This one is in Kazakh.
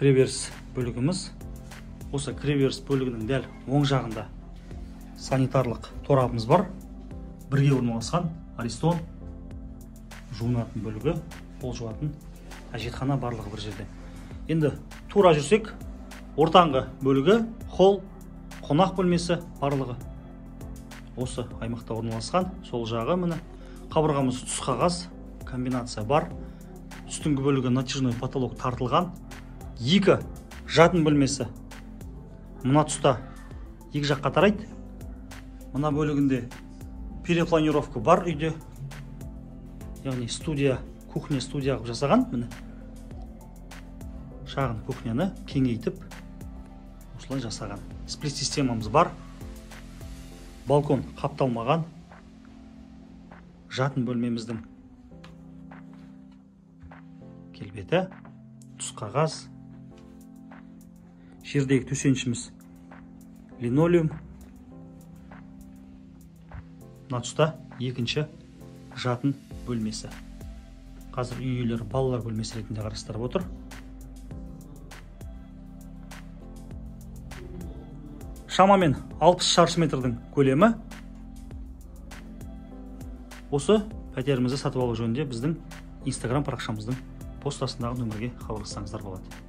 кіреберіс бөлігіміз. Осы кіреберіс бөлігінің дәл оң жағында санитарлық торабымыз бар. Бірге орналасқан Аристон жуынатын бөлігі, пол жуатын әжетхана барлығы бір жерде. Енді тура жүрсек, ортаңғы бөлігі холл, қонақ бөлмесі барлығы осы аймақта орналасқан. Сол жағы міне қабырғамыз түс қағаз, комбинация бар. Үстіңгі бөлігі натяжной потолок тартылған. Екі жатын бөлмесі мына тұста екі жаққа тарайды. Мына бөлігінде перепланировка бар үйде. Яғни студия, кухня студия қылып жасаған. Міне шағын кухняны кеңейтіп осылай жасаған. Сплит системамыз бар. Балкон қапталмаған. Жатын бөлмеміздің келбеті, түс қағаз. Жердегі төсенішіміз линолеум. Мына тұста екінші жатын бөлмесі. Қазір үй иелері балалар бөлмесі ретінде қарастырып отыр. Шамамен 60 шаршы метрдің көлемі. Осы пәтерімізді сатып алу жөнінде біздің Instagram парақшамыздың постасындағы нөмірге хабарлассаңыздар болады.